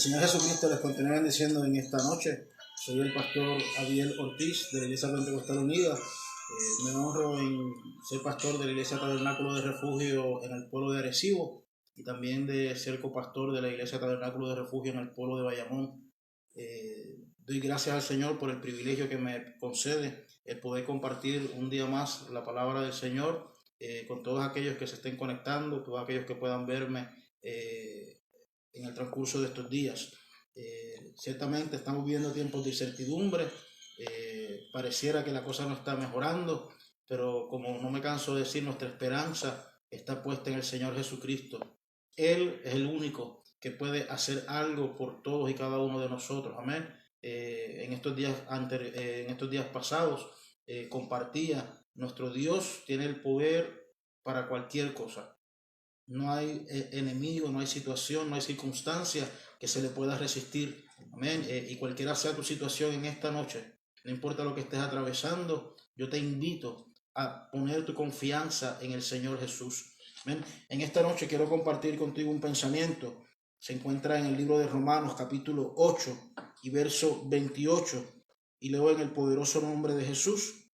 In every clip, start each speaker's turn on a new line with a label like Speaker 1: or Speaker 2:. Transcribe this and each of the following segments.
Speaker 1: Señor Jesucristo les continúe bendiciendo en esta noche. Soy el pastor Adiel Ortiz de la Iglesia Pentecostal Unida. Me honro en ser pastor de la Iglesia Tabernáculo de Refugio en el pueblo de Arecibo y también de ser copastor de la Iglesia Tabernáculo de Refugio en el pueblo de Bayamón. Doy gracias al Señor por el privilegio que me concede el poder compartir un día más la palabra del Señor con todos aquellos que se estén conectando, todos aquellos que puedan verme en el transcurso de estos días. Ciertamente estamos viviendo tiempos de incertidumbre, pareciera que la cosa no está mejorando, pero como no me canso de decir, nuestra esperanza está puesta en el Señor Jesucristo. Él es el único que puede hacer algo por todos y cada uno de nosotros. Amén. En estos días pasados compartía, nuestro Dios tiene el poder para cualquier cosa. No hay enemigo, no hay situación, no hay circunstancia que se le pueda resistir. Amén. Y cualquiera sea tu situación en esta noche, no importa lo que estés atravesando, yo te invito a poner tu confianza en el Señor Jesús. Amén. En esta noche quiero compartir contigo un pensamiento. Se encuentra en el libro de Romanos capítulo 8 y verso 28. Y leo en el poderoso nombre de Jesús.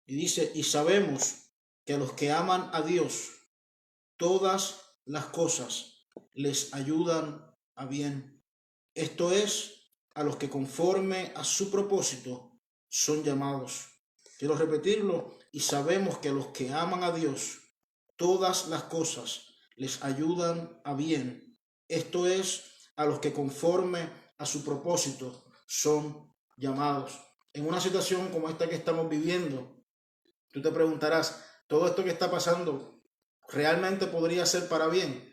Speaker 1: Y dice, y sabemos que a los que aman a Dios, todas las cosas les ayudan a bien. Esto es, a los que conforme a su propósito son llamados. Quiero repetirlo, y sabemos que a los que aman a Dios, todas las cosas les ayudan a bien. Esto es, a los que conforme a su propósito son llamados. En una situación como esta que estamos viviendo, tú te preguntarás, ¿todo esto que está pasando realmente podría ser para bien?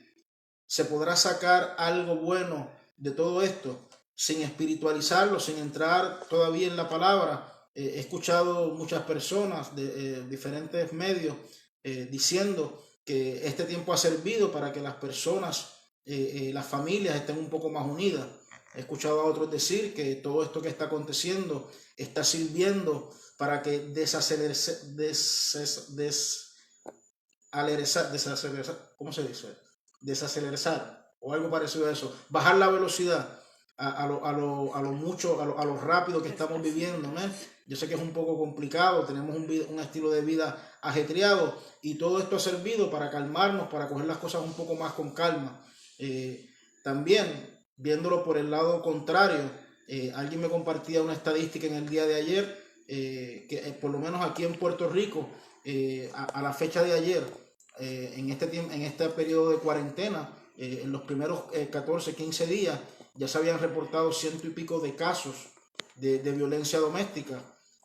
Speaker 1: ¿Se podrá sacar algo bueno de todo esto sin espiritualizarlo, sin entrar todavía en la palabra? He escuchado muchas personas de diferentes medios diciendo que este tiempo ha servido para que las personas, las familias estén un poco más unidas. He escuchado a otros decir que todo esto que está aconteciendo está sirviendo para que desacelerar o algo parecido a eso, bajar la velocidad a lo rápido que estamos viviendo, ¿no? Yo sé que es un poco complicado, tenemos un estilo de vida ajetreado y todo esto ha servido para calmarnos, para coger las cosas un poco más con calma. También, viéndolo por el lado contrario, alguien me compartía una estadística en el día de ayer, que por lo menos aquí en Puerto Rico, a la fecha de ayer, en este periodo de cuarentena, en los primeros 14, 15 días, ya se habían reportado 100 y pico de casos de violencia doméstica.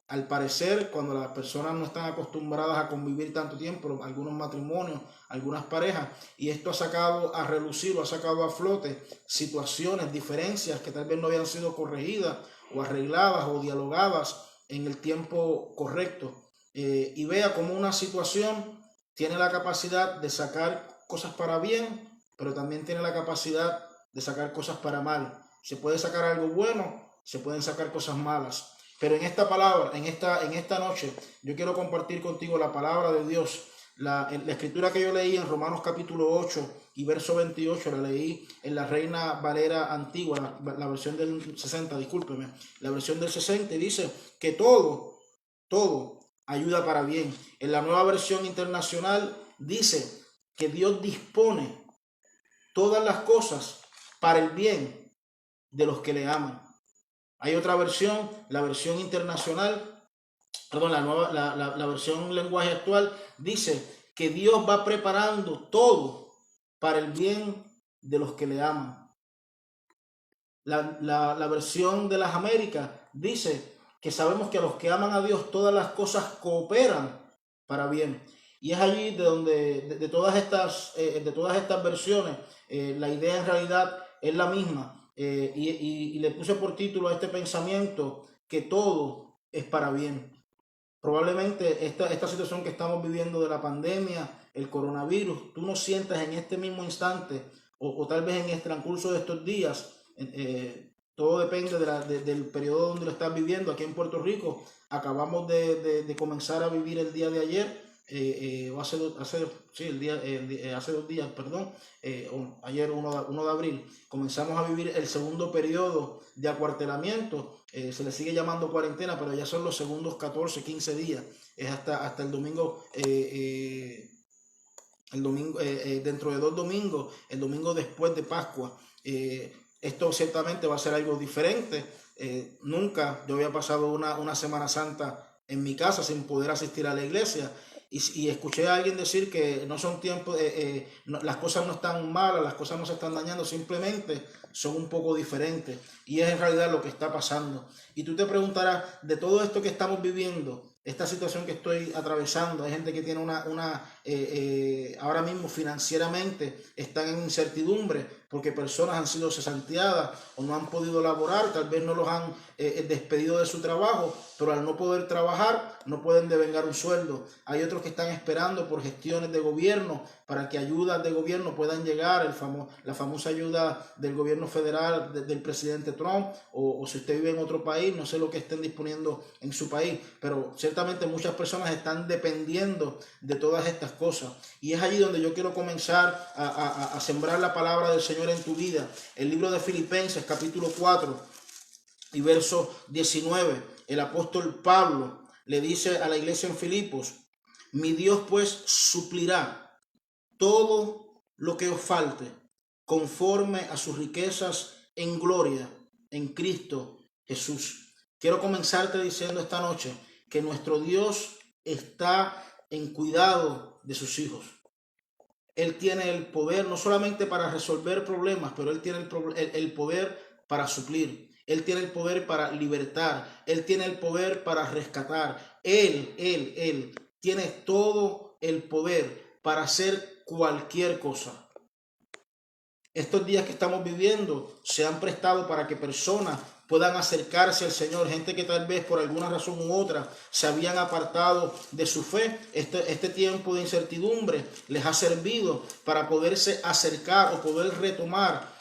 Speaker 1: Al parecer, cuando las personas no están acostumbradas a convivir tanto tiempo, algunos matrimonios, algunas parejas, y esto ha sacado a relucir, ha sacado a flote situaciones, diferencias que tal vez no habían sido corregidas o arregladas o dialogadas en el tiempo correcto. Y vea cómo una situación tiene la capacidad de sacar cosas para bien, pero también tiene la capacidad de sacar cosas para mal. Se puede sacar algo bueno, se pueden sacar cosas malas. Pero en esta palabra, en esta noche, yo quiero compartir contigo la palabra de Dios. La escritura que yo leí en Romanos capítulo 8 y verso 28, la leí en la Reina Valera Antigua, la versión del 60, discúlpeme, la versión del 60, y dice que todo ayuda para bien. En la Nueva Versión Internacional dice que Dios dispone todas las cosas para el bien de los que le aman. Hay otra versión, la versión internacional, perdón, la versión lenguaje actual dice que Dios va preparando todo para el bien de los que le aman. La versión de las Américas dice que sabemos que a los que aman a Dios todas las cosas cooperan para bien. Y es allí de donde de todas estas versiones la idea en realidad es la misma. Y le puse por título a este pensamiento que todo es para bien. Probablemente esta situación que estamos viviendo de la pandemia, el coronavirus, tú no sientas en este mismo instante o tal vez en el transcurso de estos días, todo depende del periodo donde lo estás viviendo. Aquí en Puerto Rico acabamos de comenzar a vivir el día de ayer hace 2 días, perdón, ayer 1 de abril, comenzamos a vivir el segundo periodo de acuartelamiento. Se le sigue llamando cuarentena, pero ya son los segundos 14, 15 días. Es hasta el domingo. Dentro de 2 domingos, el domingo después de Pascua. Esto ciertamente va a ser algo diferente. Nunca yo había pasado una Semana Santa en mi casa sin poder asistir a la iglesia. Y escuché a alguien decir que no son tiempos, las cosas no están malas, las cosas no se están dañando, simplemente son un poco diferentes. Y es en realidad lo que está pasando. Y tú te preguntarás, de todo esto que estamos viviendo, esta situación que estoy atravesando, hay gente que tiene ahora mismo financieramente están en incertidumbre porque personas han sido cesanteadas o no han podido laborar, tal vez no los han despedido de su trabajo, pero al no poder trabajar no pueden devengar un sueldo. Hay otros que están esperando por gestiones de gobierno para que ayudas de gobierno puedan llegar, la famosa ayuda del gobierno federal del presidente Trump, o si usted vive en otro país, no sé lo que estén disponiendo en su país, pero ciertamente muchas personas están dependiendo de todas estas cosas. Y es allí donde yo quiero comenzar a sembrar la palabra del Señor en tu vida. El libro de Filipenses, capítulo 4 y verso 19, el apóstol Pablo le dice a la iglesia en Filipos: mi Dios pues suplirá todo lo que os falte conforme a sus riquezas en gloria en Cristo Jesús. Quiero comenzarte diciendo esta noche que nuestro Dios está en cuidado de sus hijos. Él tiene el poder no solamente para resolver problemas, pero Él tiene el poder para suplir. Él tiene el poder para libertar. Él tiene el poder para rescatar. Él tiene todo el poder para hacer cualquier cosa. Estos días que estamos viviendo se han prestado para que personas puedan acercarse al Señor, gente que tal vez por alguna razón u otra se habían apartado de su fe. Este tiempo de incertidumbre les ha servido para poderse acercar o poder retomar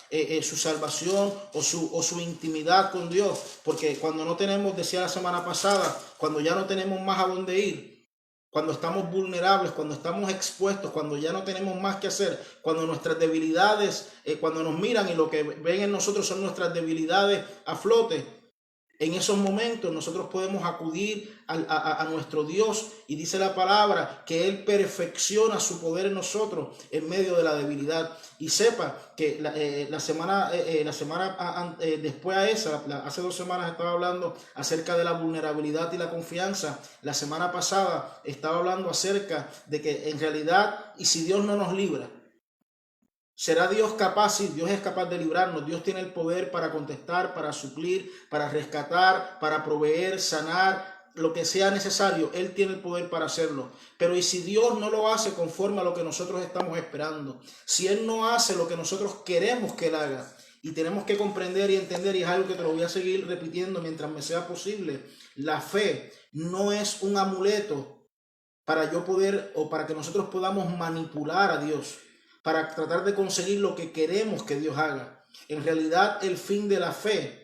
Speaker 1: su salvación o su intimidad con Dios, porque cuando no tenemos, decía la semana pasada, cuando ya no tenemos más a dónde ir, cuando estamos vulnerables, cuando estamos expuestos, cuando ya no tenemos más que hacer, cuando nuestras debilidades, cuando nos miran y lo que ven en nosotros son nuestras debilidades a flote, en esos momentos nosotros podemos acudir a nuestro Dios, y dice la palabra que Él perfecciona su poder en nosotros en medio de la debilidad. Y sepa que la semana después a esa, hace 2 semanas estaba hablando acerca de la vulnerabilidad y la confianza. La semana pasada estaba hablando acerca de que en realidad, y si Dios no nos libra, ¿será Dios capaz? Sí, Dios es capaz de librarnos. Dios tiene el poder para contestar, para suplir, para rescatar, para proveer, sanar, lo que sea necesario. Él tiene el poder para hacerlo. Pero ¿y si Dios no lo hace conforme a lo que nosotros estamos esperando? Si Él no hace lo que nosotros queremos que Él haga. Y tenemos que comprender y entender, y es algo que te lo voy a seguir repitiendo mientras me sea posible: la fe no es un amuleto para yo poder, o para que nosotros podamos manipular a Dios, para tratar de conseguir lo que queremos que Dios haga. En realidad, el fin de la fe,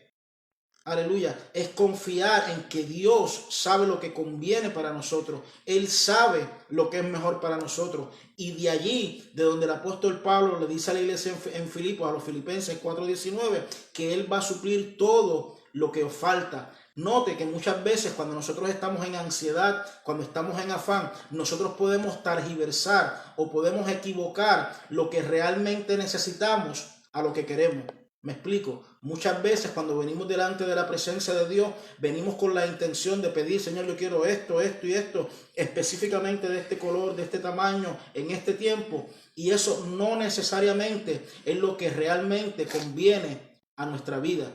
Speaker 1: aleluya, es confiar en que Dios sabe lo que conviene para nosotros. Él sabe lo que es mejor para nosotros. Y de allí, de donde el apóstol Pablo le dice a la iglesia en Filipos, a los Filipenses 4:19, que Él va a suplir todo lo que os falta. Note que muchas veces cuando nosotros estamos en ansiedad, cuando estamos en afán, nosotros podemos tergiversar o podemos equivocar lo que realmente necesitamos a lo que queremos. Me explico. Muchas veces cuando venimos delante de la presencia de Dios, venimos con la intención de pedir: Señor, yo quiero esto, esto y esto, específicamente de este color, de este tamaño, en este tiempo. Y eso no necesariamente es lo que realmente conviene a nuestra vida.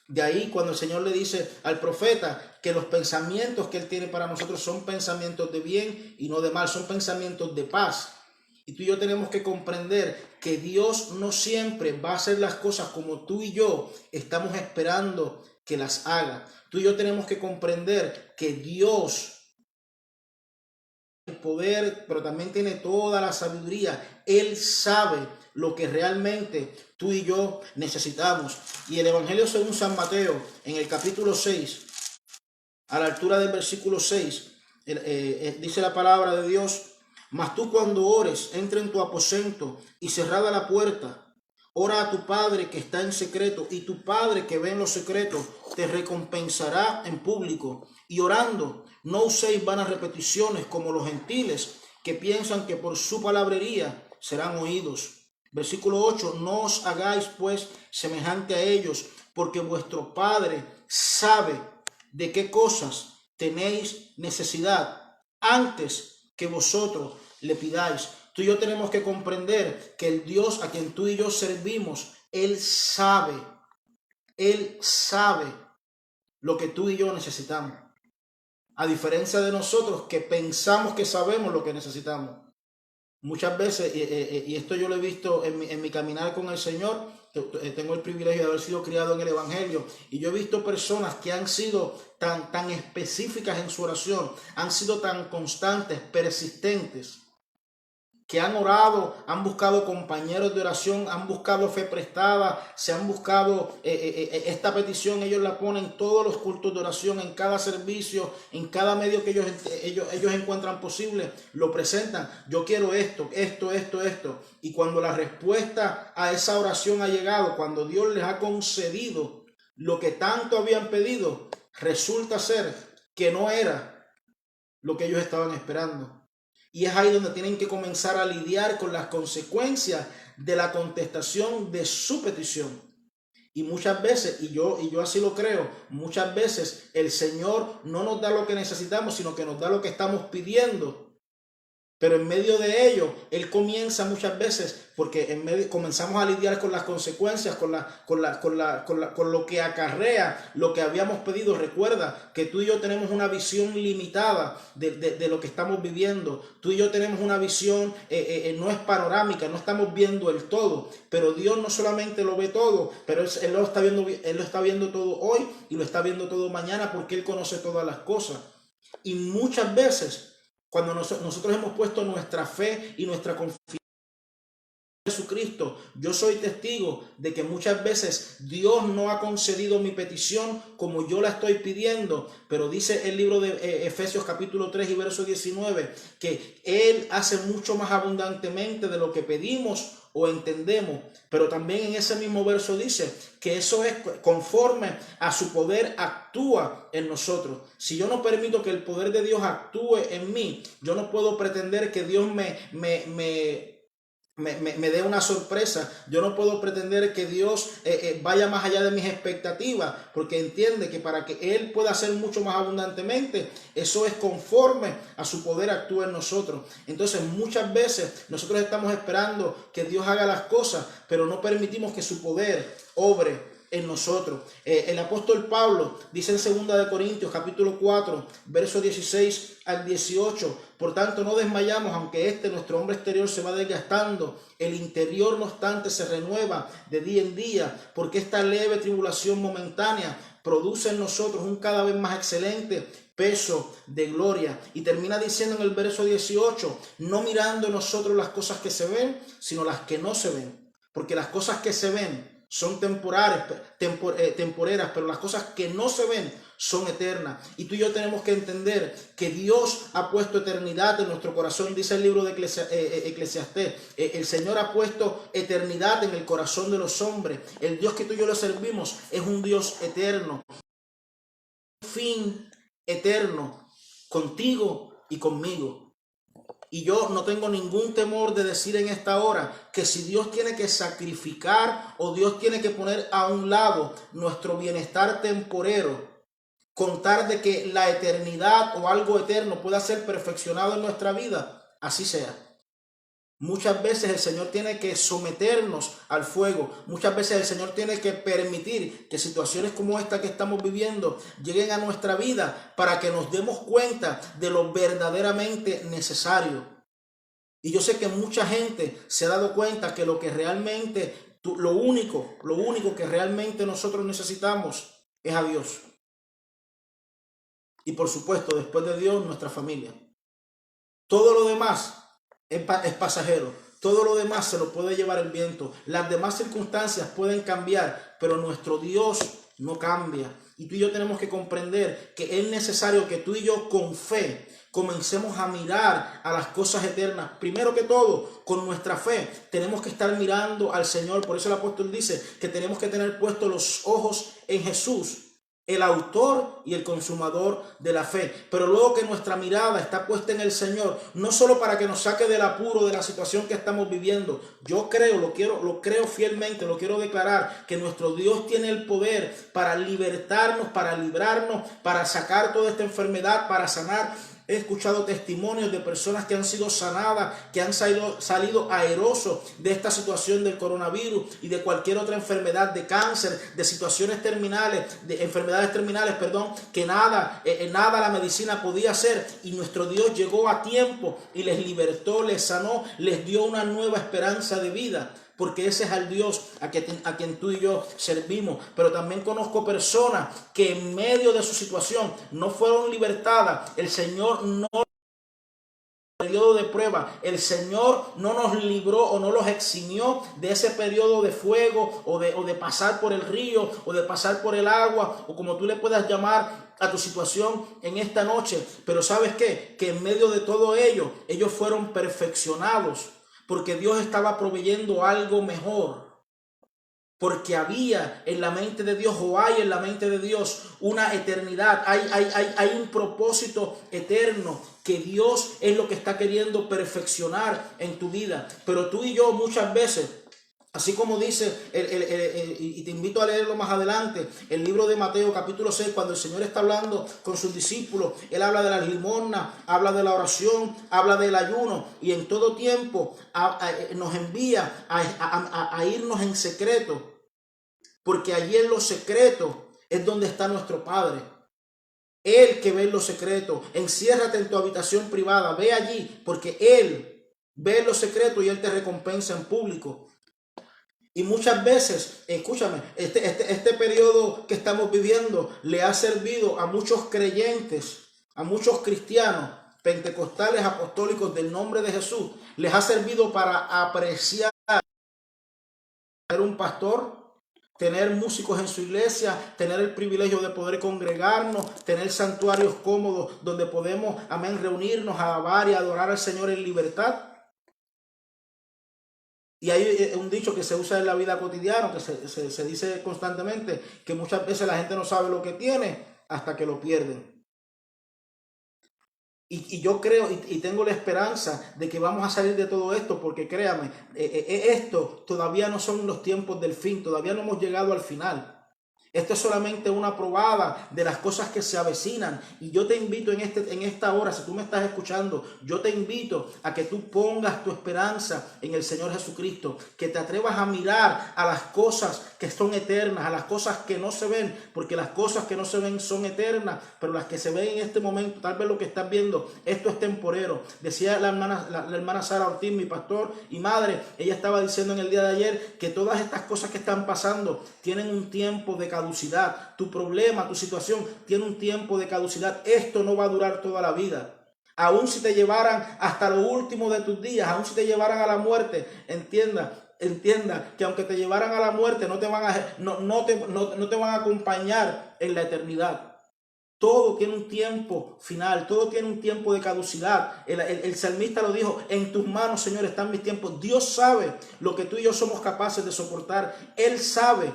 Speaker 1: De ahí cuando el Señor le dice al profeta que los pensamientos que Él tiene para nosotros son pensamientos de bien y no de mal, son pensamientos de paz. Y tú y yo tenemos que comprender que Dios no siempre va a hacer las cosas como tú y yo estamos esperando que las haga. Tú y yo tenemos que comprender que Dios el poder, pero también tiene toda la sabiduría. Él sabe lo que realmente tú y yo necesitamos. Y el Evangelio según San Mateo, en el capítulo 6, a la altura del versículo 6, dice la palabra de Dios: mas tú cuando ores, entra en tu aposento y cerrada la puerta, ora a tu Padre que está en secreto, y tu Padre que ve en lo secreto te recompensará en público. Y orando, no uséis vanas repeticiones como los gentiles, que piensan que por su palabrería serán oídos. Versículo 8: no os hagáis pues semejante a ellos, porque vuestro Padre sabe de qué cosas tenéis necesidad antes que vosotros le pidáis. Tú y yo tenemos que comprender que el Dios a quien tú y yo servimos, Él sabe lo que tú y yo necesitamos. A diferencia de nosotros que pensamos que sabemos lo que necesitamos. Muchas veces, y esto yo lo he visto en mi caminar con el Señor, tengo el privilegio de haber sido criado en el Evangelio, y yo he visto personas que han sido tan específicas en su oración, han sido tan constantes, persistentes, que han orado, han buscado compañeros de oración, han buscado fe prestada, se han buscado esta petición, ellos la ponen en todos los cultos de oración, en cada servicio, en cada medio que ellos encuentran posible, lo presentan. Yo quiero esto. Y cuando la respuesta a esa oración ha llegado, cuando Dios les ha concedido lo que tanto habían pedido, resulta ser que no era lo que ellos estaban esperando. Y es ahí donde tienen que comenzar a lidiar con las consecuencias de la contestación de su petición. Y muchas veces, y yo así lo creo, muchas veces el Señor no nos da lo que necesitamos, sino que nos da lo que estamos pidiendo. Pero en medio de ello, Él comienza muchas veces, porque comenzamos a lidiar con las consecuencias, con lo que acarrea lo que habíamos pedido. Recuerda que tú y yo tenemos una visión limitada de lo que estamos viviendo. Tú y yo tenemos una visión, no es panorámica, no estamos viendo el todo. Pero Dios no solamente lo ve todo, pero Él lo está viendo todo hoy y lo está viendo todo mañana, porque Él conoce todas las cosas. Y muchas veces, cuando nosotros hemos puesto nuestra fe y nuestra confianza en Jesucristo, yo soy testigo de que muchas veces Dios no ha concedido mi petición como yo la estoy pidiendo, pero dice el libro de Efesios capítulo 3 y verso 19, que Él hace mucho más abundantemente de lo que pedimos o entendemos, pero también en ese mismo verso dice que eso es conforme a su poder actúa en nosotros. Si yo no permito que el poder de Dios actúe en mí, yo no puedo pretender que Dios me dé una sorpresa. Yo no puedo pretender que Dios vaya más allá de mis expectativas, porque entiende que para que Él pueda hacer mucho más abundantemente, eso es conforme a su poder actúa en nosotros. Entonces muchas veces nosotros estamos esperando que Dios haga las cosas, pero no permitimos que su poder obre en nosotros. El apóstol Pablo dice en 2 Corintios capítulo 4 verso 16 al 18: por tanto no desmayamos, aunque nuestro hombre exterior se va desgastando, el interior no obstante se renueva de día en día, porque esta leve tribulación momentánea produce en nosotros un cada vez más excelente peso de gloria. Y termina diciendo en el verso 18: no mirando nosotros las cosas que se ven, sino las que no se ven, porque las cosas que se ven son temporeras, pero las cosas que no se ven son eternas. Y tú y yo tenemos que entender que Dios ha puesto eternidad en nuestro corazón. Dice el libro de Eclesiastés, el Señor ha puesto eternidad en el corazón de los hombres. El Dios que tú y yo le servimos es un Dios eterno, un fin eterno, contigo y conmigo. Y yo no tengo ningún temor de decir en esta hora que si Dios tiene que sacrificar o Dios tiene que poner a un lado nuestro bienestar temporero, contar de que la eternidad o algo eterno pueda ser perfeccionado en nuestra vida, así sea. Muchas veces el Señor tiene que someternos al fuego. Muchas veces el Señor tiene que permitir que situaciones como esta que estamos viviendo lleguen a nuestra vida para que nos demos cuenta de lo verdaderamente necesario. Y yo sé que mucha gente se ha dado cuenta que lo que realmente, lo único que realmente nosotros necesitamos es a Dios. Y por supuesto, después de Dios, nuestra familia. Todo lo demás es pasajero. Todo lo demás se lo puede llevar el viento. Las demás circunstancias pueden cambiar, pero nuestro Dios no cambia. Y tú y yo tenemos que comprender que es necesario que tú y yo con fe comencemos a mirar a las cosas eternas. Primero que todo, con nuestra fe tenemos que estar mirando al Señor. Por eso el apóstol dice que tenemos que tener puestos los ojos en Jesús, el autor y el consumador de la fe. Pero luego que nuestra mirada está puesta en el Señor, no solo para que nos saque del apuro de la situación que estamos viviendo. Yo creo, lo creo fielmente, lo quiero declarar, que nuestro Dios tiene el poder para libertarnos, para librarnos, para sacar toda esta enfermedad, para sanar. He escuchado testimonios de personas que han sido sanadas, que han salido airosos de esta situación del coronavirus y de cualquier otra enfermedad, de cáncer, de situaciones terminales, de enfermedades terminales, que nada la medicina podía hacer, y nuestro Dios llegó a tiempo y les libertó, les sanó, les dio una nueva esperanza de vida. Porque ese es el Dios a quien tú y yo servimos. Pero también conozco personas que en medio de su situación no fueron libertadas. El Señor no, periodo de prueba, el Señor no nos libró o no los eximió de ese periodo de fuego o de pasar por el río o de pasar por el agua, o como tú le puedas llamar a tu situación en esta noche. Pero ¿sabes qué? Que en medio de todo ello, ellos fueron perfeccionados, porque Dios estaba proveyendo algo mejor. Porque había en la mente de Dios, o hay en la mente de Dios, una eternidad. Hay un propósito eterno que Dios es lo que está queriendo perfeccionar en tu vida. Pero tú y yo muchas veces, así como dice, y te invito a leerlo más adelante, el libro de Mateo capítulo 6, cuando el Señor está hablando con sus discípulos, Él habla de las limosnas, habla de la oración, habla del ayuno, y en todo tiempo nos envía a irnos en secreto, porque allí en lo secreto es donde está nuestro Padre. Él que ve en lo secreto, enciérrate en tu habitación privada, ve allí, porque Él ve en lo secreto y Él te recompensa en público. Y muchas veces, escúchame, este periodo que estamos viviendo le ha servido a muchos creyentes, a muchos cristianos, pentecostales, apostólicos del nombre de Jesús, les ha servido para apreciar tener un pastor, tener músicos en su iglesia, tener el privilegio de poder congregarnos, tener santuarios cómodos donde podemos, amén, reunirnos, alabar y adorar al Señor en libertad. Y hay un dicho que se usa en la vida cotidiana, que se dice constantemente, que muchas veces la gente no sabe lo que tiene hasta que lo pierden. Y yo creo y tengo la esperanza de que vamos a salir de todo esto, porque créame, esto todavía no son los tiempos del fin, todavía no hemos llegado al final. Esto es solamente una probada de las cosas que se avecinan. Y yo te invito en esta hora, si tú me estás escuchando, yo te invito a que tú pongas tu esperanza en el Señor Jesucristo, que te atrevas a mirar a las cosas que son eternas, a las cosas que no se ven, porque las cosas que no se ven son eternas, pero las que se ven en este momento, tal vez lo que estás viendo, esto es temporero. Decía la hermana Sara Ortiz, mi pastor y madre, ella estaba diciendo en el día de ayer que todas estas cosas que están pasando tienen un tiempo de caducidad. Tu problema, tu situación tiene un tiempo de caducidad. Esto no va a durar toda la vida. Aún si te llevaran hasta lo último de tus días, aún si te llevaran a la muerte, entienda que aunque te llevaran a la muerte, no te van a acompañar en la eternidad. Todo tiene un tiempo final, todo tiene un tiempo de caducidad. El salmista lo dijo: en tus manos, Señor, están mis tiempos. Dios sabe lo que tú y yo somos capaces de soportar. Él sabe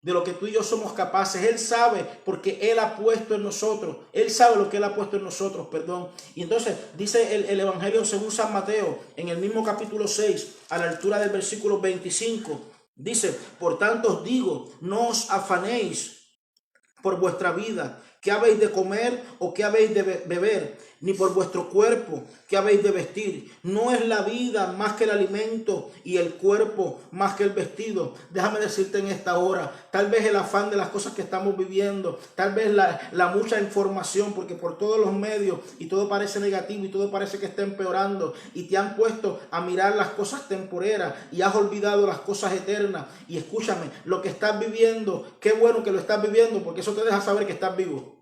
Speaker 1: de lo que tú y yo somos capaces. Él sabe, porque Él ha puesto en nosotros. Él sabe lo que Él ha puesto en nosotros, perdón. Y entonces dice el Evangelio según San Mateo, en el mismo capítulo 6, a la altura del versículo 25, dice: por tanto os digo, no os afanéis por vuestra vida, qué habéis de comer o qué habéis de beber, ni por vuestro cuerpo, qué habéis de vestir. No es la vida más que el alimento y el cuerpo más que el vestido. Déjame decirte en esta hora, tal vez el afán de las cosas que estamos viviendo, tal vez la mucha información, porque por todos los medios y todo parece negativo y todo parece que está empeorando, y te han puesto a mirar las cosas temporeras y has olvidado las cosas eternas. Y escúchame, lo que estás viviendo, qué bueno que lo estás viviendo, porque eso te deja saber que estás vivo.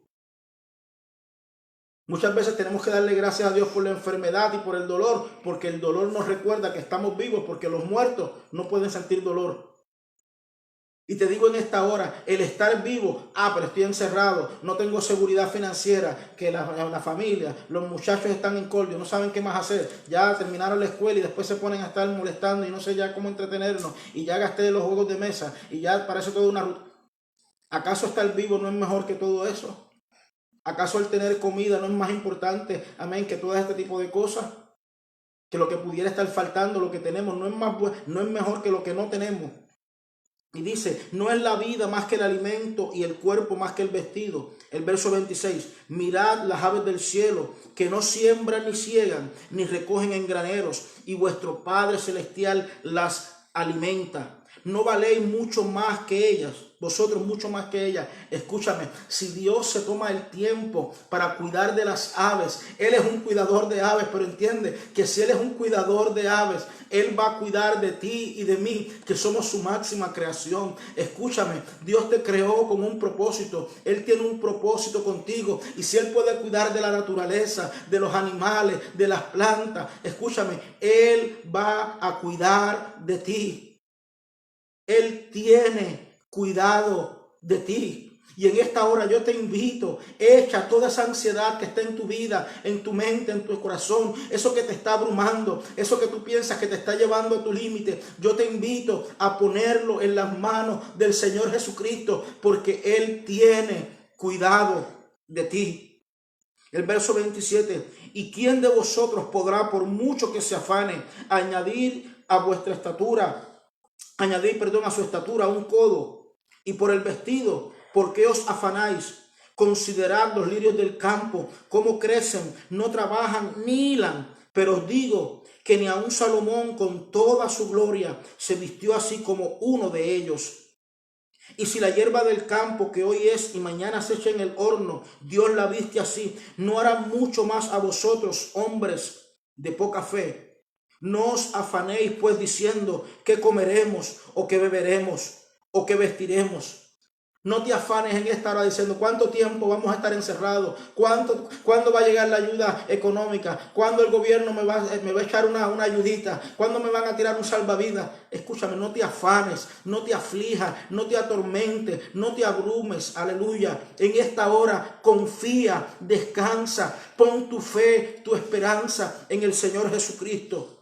Speaker 1: Muchas veces tenemos que darle gracias a Dios por la enfermedad y por el dolor, porque el dolor nos recuerda que estamos vivos, porque los muertos no pueden sentir dolor. Y te digo en esta hora, el estar vivo, pero estoy encerrado, no tengo seguridad financiera, que la familia, los muchachos están en cordio, no saben qué más hacer, ya terminaron la escuela y después se ponen a estar molestando y no sé ya cómo entretenernos, y ya gasté los juegos de mesa y ya parece toda una rutina. ¿Acaso estar vivo no es mejor que todo eso? ¿Acaso el tener comida no es más importante, amén, que todo este tipo de cosas? Que lo que pudiera estar faltando, lo que tenemos, no es mejor que lo que no tenemos. Y dice, no es la vida más que el alimento y el cuerpo más que el vestido. El verso 26, mirad las aves del cielo, que no siembran ni ciegan, ni recogen en graneros, y vuestro Padre Celestial las alimenta. ¿No valéis mucho más que ellas? Vosotros mucho más que ellas. Escúchame, si Dios se toma el tiempo para cuidar de las aves, Él es un cuidador de aves, pero entiende que si Él es un cuidador de aves, Él va a cuidar de ti y de mí, que somos su máxima creación. Escúchame, Dios te creó con un propósito. Él tiene un propósito contigo. Y si Él puede cuidar de la naturaleza, de los animales, de las plantas, escúchame, Él va a cuidar de ti. Él tiene cuidado de ti. Y en esta hora yo te invito, echa toda esa ansiedad que está en tu vida, en tu mente, en tu corazón, eso que te está abrumando, eso que tú piensas que te está llevando a tu límite. Yo te invito a ponerlo en las manos del Señor Jesucristo, porque Él tiene cuidado de ti. El verso 27, ¿y quién de vosotros podrá, por mucho que se afane, añadir a su estatura un codo? Y por el vestido, ¿por qué os afanáis? Considerad los lirios del campo, cómo crecen, no trabajan ni hilan. Pero os digo que ni aun Salomón con toda su gloria se vistió así como uno de ellos. Y si la hierba del campo, que hoy es y mañana se echa en el horno, Dios la viste así, ¿no hará mucho más a vosotros, hombres de poca fe? No os afanéis pues diciendo qué comeremos o qué beberemos o qué vestiremos. No te afanes en esta hora diciendo cuánto tiempo vamos a estar encerrados, cuándo va a llegar la ayuda económica, cuándo el gobierno me va a echar una ayudita, cuándo me van a tirar un salvavidas. Escúchame, no te afanes, no te aflijas, no te atormentes, no te abrumes. Aleluya. En esta hora confía, descansa, pon tu fe, tu esperanza en el Señor Jesucristo.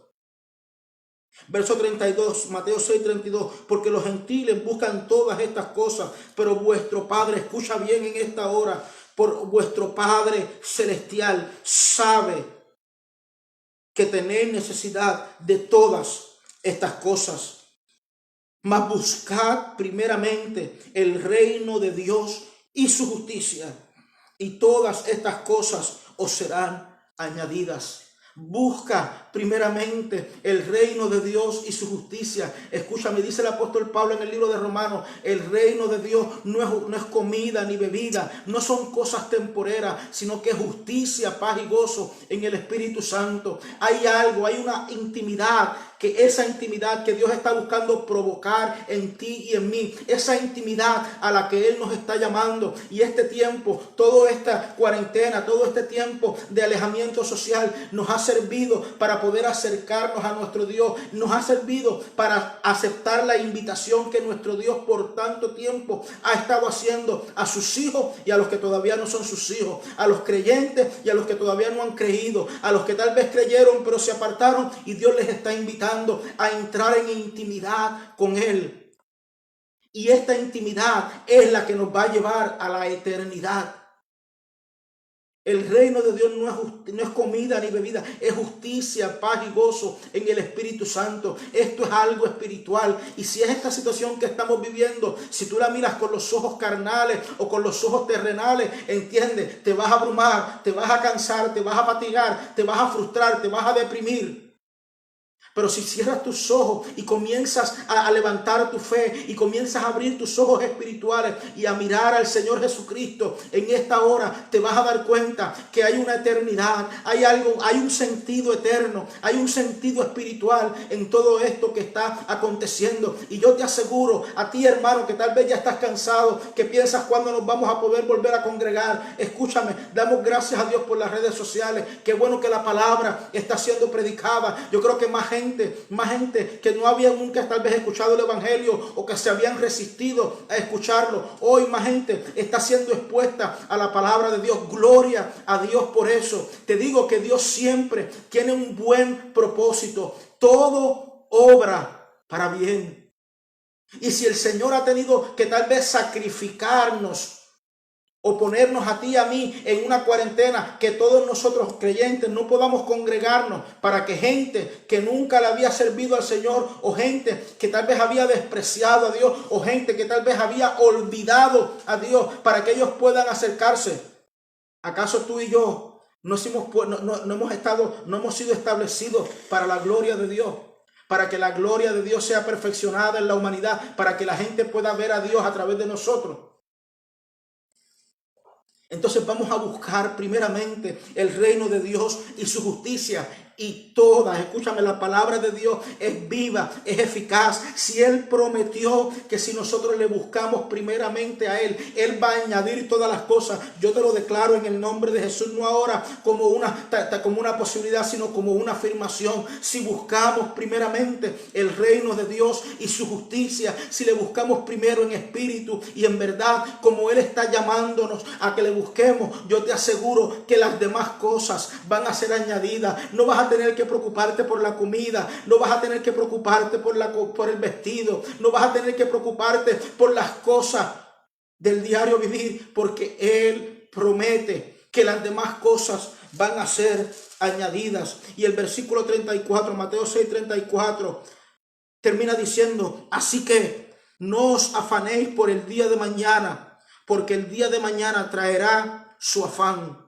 Speaker 1: Verso 32, Mateo 6:32, porque los gentiles buscan todas estas cosas, pero vuestro Padre, escucha bien en esta hora, por vuestro Padre Celestial sabe que tenéis necesidad de todas estas cosas. Mas buscad primeramente el reino de Dios y su justicia, y todas estas cosas os serán añadidas. Busca primeramente el reino de Dios y su justicia. Escúchame, dice el apóstol Pablo en el libro de Romanos, el reino de Dios no es comida ni bebida, no son cosas temporeras, sino que es justicia, paz y gozo en el Espíritu Santo. Hay una intimidad, que esa intimidad que Dios está buscando provocar en ti y en mí, esa intimidad a la que Él nos está llamando. Y este tiempo, toda esta cuarentena, todo este tiempo de alejamiento social nos ha servido para poder acercarnos a nuestro Dios, nos ha servido para aceptar la invitación que nuestro Dios por tanto tiempo ha estado haciendo a sus hijos y a los que todavía no son sus hijos, a los creyentes y a los que todavía no han creído, a los que tal vez creyeron pero se apartaron, y Dios les está invitando a entrar en intimidad con Él. Y esta intimidad es la que nos va a llevar a la eternidad. El reino de Dios no es comida ni bebida, es justicia, paz y gozo en el Espíritu Santo. Esto es algo espiritual. Y si es esta situación que estamos viviendo, si tú la miras con los ojos carnales o con los ojos terrenales, entiende, te vas a abrumar, te vas a cansar, te vas a fatigar, te vas a frustrar, te vas a deprimir. Pero si cierras tus ojos y comienzas a levantar tu fe y comienzas a abrir tus ojos espirituales y a mirar al Señor Jesucristo, en esta hora te vas a dar cuenta que hay una eternidad, hay un sentido eterno, hay un sentido espiritual en todo esto que está aconteciendo. Y yo te aseguro a ti, hermano, que tal vez ya estás cansado, que piensas cuándo nos vamos a poder volver a congregar. Escúchame, damos gracias a Dios por las redes sociales. Qué bueno que la palabra está siendo predicada. Yo creo que más gente más gente que no había nunca tal vez escuchado el evangelio o que se habían resistido a escucharlo. Hoy más gente está siendo expuesta a la palabra de Dios. Gloria a Dios por eso. Te digo que Dios siempre tiene un buen propósito. Todo obra para bien. Y si el Señor ha tenido que tal vez sacrificarnos o ponernos a ti y a mí en una cuarentena, que todos nosotros creyentes no podamos congregarnos, para que gente que nunca le había servido al Señor, o gente que tal vez había despreciado a Dios, o gente que tal vez había olvidado a Dios, para que ellos puedan acercarse. ¿Acaso tú y yo no hemos sido establecidos para la gloria de Dios? Para que la gloria de Dios sea perfeccionada en la humanidad, para que la gente pueda ver a Dios a través de nosotros. Entonces vamos a buscar primeramente el reino de Dios y su justicia. Y escúchame, la palabra de Dios es viva, es eficaz. Si Él prometió que si nosotros le buscamos primeramente a Él, Él va a añadir todas las cosas. Yo te lo declaro en el nombre de Jesús, no ahora como una posibilidad, sino como una afirmación. Si buscamos primeramente el reino de Dios y su justicia, si le buscamos primero en espíritu y en verdad, como Él está llamándonos a que le busquemos, yo te aseguro que las demás cosas van a ser añadidas. No vas a tener que preocuparte por la comida, no vas a tener que preocuparte por el vestido, no vas a tener que preocuparte por las cosas del diario vivir, porque Él promete que las demás cosas van a ser añadidas. Y el versículo 34, Mateo 6:34, termina diciendo: así que no os afanéis por el día de mañana, porque el día de mañana traerá su afán.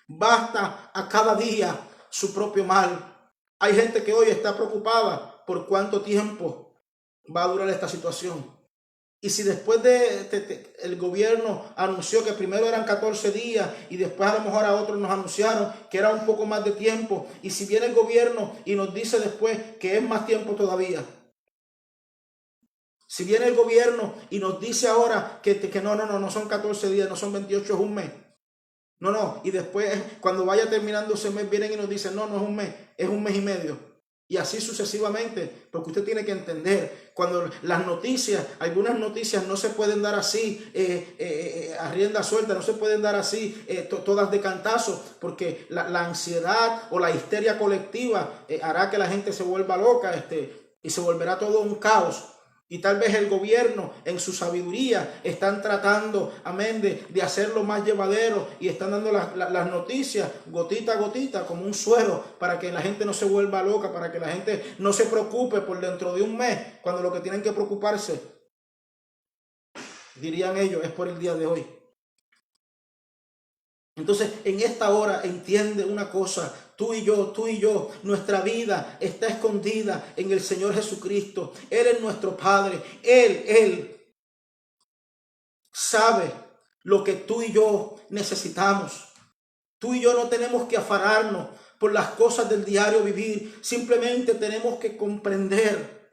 Speaker 1: Basta a cada día su propio mal. Hay gente que hoy está preocupada por cuánto tiempo va a durar esta situación. Y si después el gobierno anunció que primero eran 14 días y después a lo mejor a otros nos anunciaron que era un poco más de tiempo, y si viene el gobierno y nos dice después que es más tiempo todavía, si viene el gobierno y nos dice ahora que no son 14 días, no son 28, es un mes. No, y después cuando vaya terminando ese mes vienen y nos dicen no es un mes, es un mes y medio. Y así sucesivamente, porque usted tiene que entender, cuando las noticias, algunas noticias no se pueden dar así a rienda suelta, no se pueden dar así todas de cantazo, porque la ansiedad o la histeria colectiva hará que la gente se vuelva loca y se volverá todo un caos. Y tal vez el gobierno en su sabiduría están tratando, amén, de hacerlo más llevadero, y están dando las noticias gotita a gotita como un suero, para que la gente no se vuelva loca, para que la gente no se preocupe por dentro de un mes, cuando lo que tienen que preocuparse, dirían ellos, es por el día de hoy. Entonces, en esta hora entiende una cosa: tú y yo, nuestra vida está escondida en el Señor Jesucristo. Él es nuestro Padre. Él sabe lo que tú y yo necesitamos. Tú y yo no tenemos que afanarnos por las cosas del diario vivir. Simplemente tenemos que comprender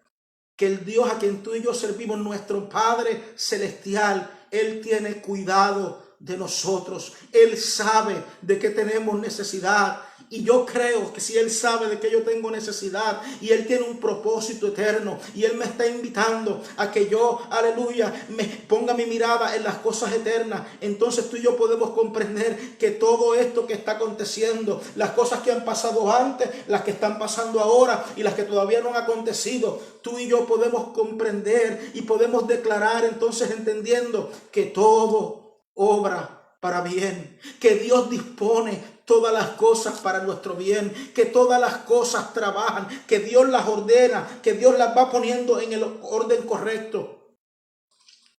Speaker 1: que el Dios a quien tú y yo servimos, nuestro Padre Celestial, Él tiene cuidado de nosotros. Él sabe de qué tenemos necesidad. Y yo creo que si Él sabe de que yo tengo necesidad, y Él tiene un propósito eterno, y Él me está invitando a que yo, aleluya, me ponga mi mirada en las cosas eternas, entonces tú y yo podemos comprender que todo esto que está aconteciendo, las cosas que han pasado antes, las que están pasando ahora y las que todavía no han acontecido, tú y yo podemos comprender y podemos declarar entonces, entendiendo que todo obra para bien, que Dios dispone todas las cosas para nuestro bien, que todas las cosas trabajan, que Dios las ordena, que Dios las va poniendo en el orden correcto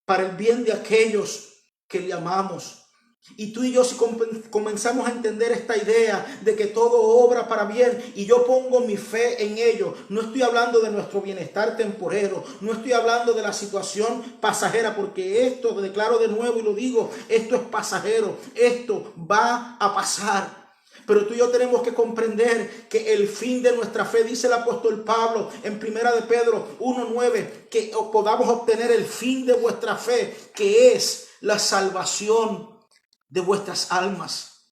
Speaker 1: para el bien de aquellos que le amamos. Y tú y yo, si comenzamos a entender esta idea de que todo obra para bien, y yo pongo mi fe en ello, no estoy hablando de nuestro bienestar temporero, no estoy hablando de la situación pasajera, porque esto, declaro de nuevo y lo digo, esto es pasajero, esto va a pasar. Pero tú y yo tenemos que comprender que el fin de nuestra fe, dice el apóstol Pablo en 1 de Pedro 1:9, que podamos obtener el fin de vuestra fe, que es la salvación de vuestras almas.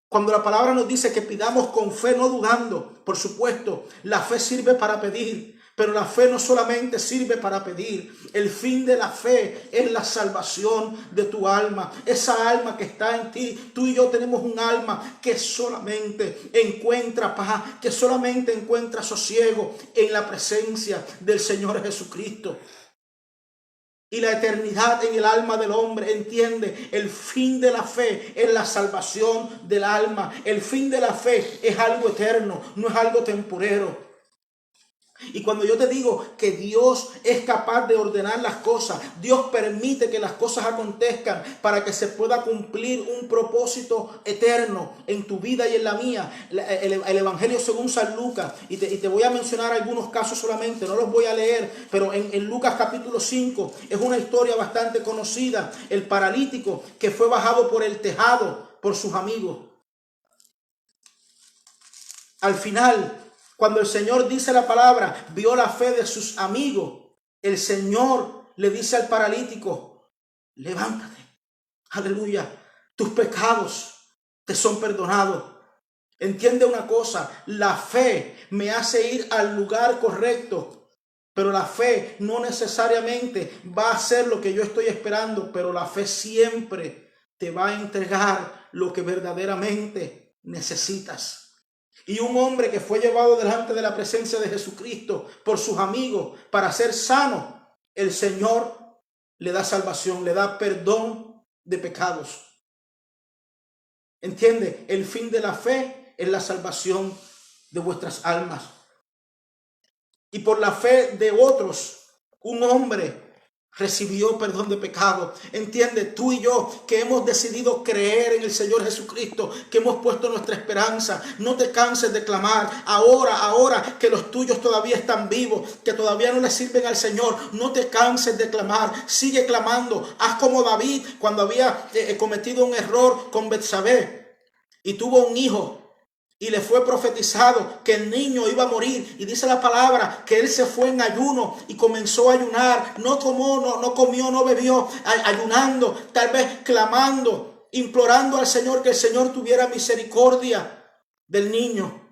Speaker 1: Cuando la palabra nos dice que pidamos con fe, no dudando, por supuesto, la fe sirve para pedir, pero la fe no solamente sirve para pedir. El fin de la fe es la salvación de tu alma, esa alma que está en ti. Tú y yo tenemos un alma que solamente encuentra paz, que solamente encuentra sosiego en la presencia del Señor Jesucristo. Y la eternidad en el alma del hombre, entiende, el fin de la fe es la salvación del alma. El fin de la fe es algo eterno, no es algo temporero. Y cuando yo te digo que Dios es capaz de ordenar las cosas, Dios permite que las cosas acontezcan para que se pueda cumplir un propósito eterno en tu vida y en la mía. El Evangelio según San Lucas, y te voy a mencionar algunos casos solamente, no los voy a leer, pero en Lucas capítulo 5 es una historia bastante conocida. El paralítico que fue bajado por el tejado por sus amigos. Al final, cuando el Señor dice la palabra, vio la fe de sus amigos, el Señor le dice al paralítico, levántate, aleluya, tus pecados te son perdonados. Entiende una cosa, la fe me hace ir al lugar correcto, pero la fe no necesariamente va a hacer lo que yo estoy esperando, pero la fe siempre te va a entregar lo que verdaderamente necesitas. Y un hombre que fue llevado delante de la presencia de Jesucristo por sus amigos para ser sano, el Señor le da salvación, le da perdón de pecados. ¿Entiende? El fin de la fe es la salvación de vuestras almas. Y por la fe de otros, un hombre recibió perdón de pecado. Entiende, tú y yo que hemos decidido creer en el Señor Jesucristo, que hemos puesto nuestra esperanza, no te canses de clamar. Ahora que los tuyos todavía están vivos, que todavía no le sirven al Señor, no te canses de clamar. Sigue clamando. Haz como David cuando había cometido un error con Betsabé y tuvo un hijo. Y le fue profetizado que el niño iba a morir. Y dice la palabra que él se fue en ayuno y comenzó a ayunar. No comió, no bebió, ayunando, tal vez clamando, implorando al Señor que el Señor tuviera misericordia del niño.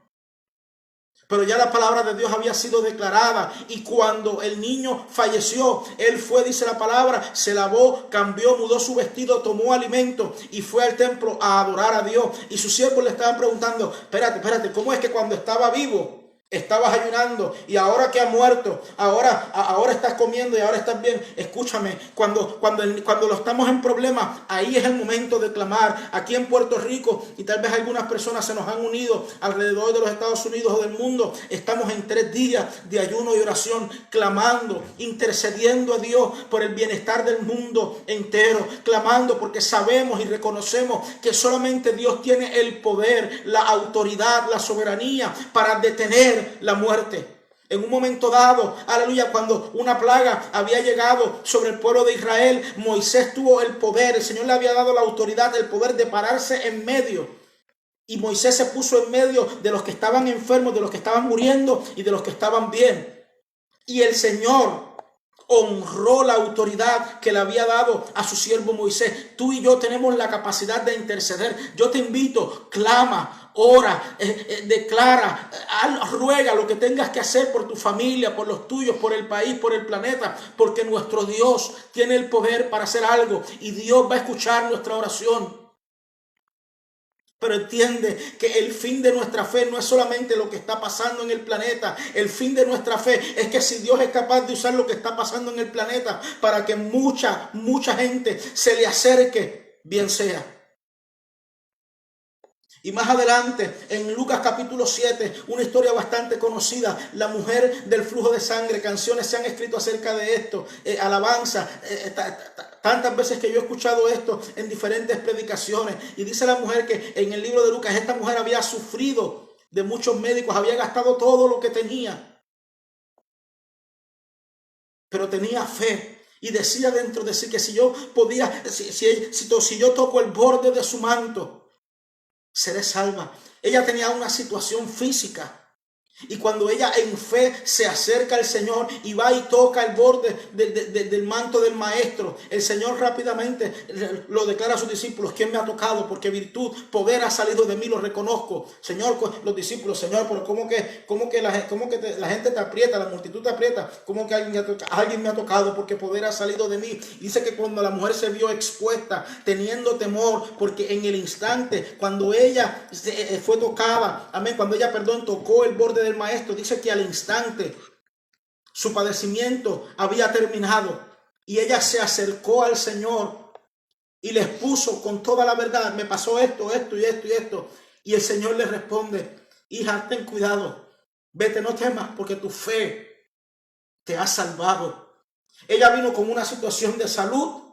Speaker 1: Pero ya la palabra de Dios había sido declarada. Y cuando el niño falleció, él fue, dice la palabra, se lavó, cambió, mudó su vestido, tomó alimento y fue al templo a adorar a Dios. Y sus siervos le estaban preguntando, espérate, ¿cómo es que cuando estaba vivo estabas ayunando y ahora que ha muerto, ahora estás comiendo y ahora estás bien? Escúchame, cuando lo estamos en problemas, ahí es el momento de clamar. Aquí en Puerto Rico, y tal vez algunas personas se nos han unido alrededor de los Estados Unidos o del mundo, estamos en 3 días de ayuno y oración, clamando, intercediendo a Dios por el bienestar del mundo entero, clamando porque sabemos y reconocemos que solamente Dios tiene el poder, la autoridad, la soberanía para detener la muerte. En un momento dado, aleluya, cuando una plaga había llegado sobre el pueblo de Israel, Moisés tuvo el poder, el Señor le había dado la autoridad, el poder de pararse en medio. Y Moisés se puso en medio de los que estaban enfermos, de los que estaban muriendo y de los que estaban bien. Y el Señor honró la autoridad que le había dado a su siervo Moisés. Tú y yo tenemos la capacidad de interceder. Yo te invito, clama, ora, declara, ruega lo que tengas que hacer por tu familia, por los tuyos, por el país, por el planeta, porque nuestro Dios tiene el poder para hacer algo y Dios va a escuchar nuestra oración. Pero entiende que el fin de nuestra fe no es solamente lo que está pasando en el planeta. El fin de nuestra fe es que si Dios es capaz de usar lo que está pasando en el planeta para que mucha gente se le acerque, bien sea. Y más adelante, en Lucas capítulo 7, una historia bastante conocida, la mujer del flujo de sangre, canciones se han escrito acerca de esto, alabanza, tantas veces que yo he escuchado esto en diferentes predicaciones. Y dice la mujer que en el libro de Lucas, esta mujer había sufrido de muchos médicos, había gastado todo lo que tenía, pero tenía fe. Y decía dentro de sí que si yo podía, si yo toco el borde de su manto, seré salva. Ella tenía una situación física Y cuando ella en fe se acerca al Señor y va y toca el borde del manto del maestro, el Señor rápidamente lo declara a sus discípulos: ¿quién me ha tocado? Porque virtud, poder ha salido de mí, lo reconozco. Señor, los discípulos: Señor, pero ¿cómo que la gente te aprieta, la multitud te aprieta? ¿Cómo que alguien me ha tocado? Porque poder ha salido de mí. Dice que cuando la mujer se vio expuesta, teniendo temor, porque en el instante, cuando ella fue tocada, amén, cuando ella, tocó el borde del maestro, dice que al instante su padecimiento había terminado y ella se acercó al Señor y le expuso con toda la verdad: me pasó esto, esto y esto y esto. Y el Señor le responde: hija, ten cuidado, vete, no temas, porque tu fe te ha salvado. Ella vino con una situación de salud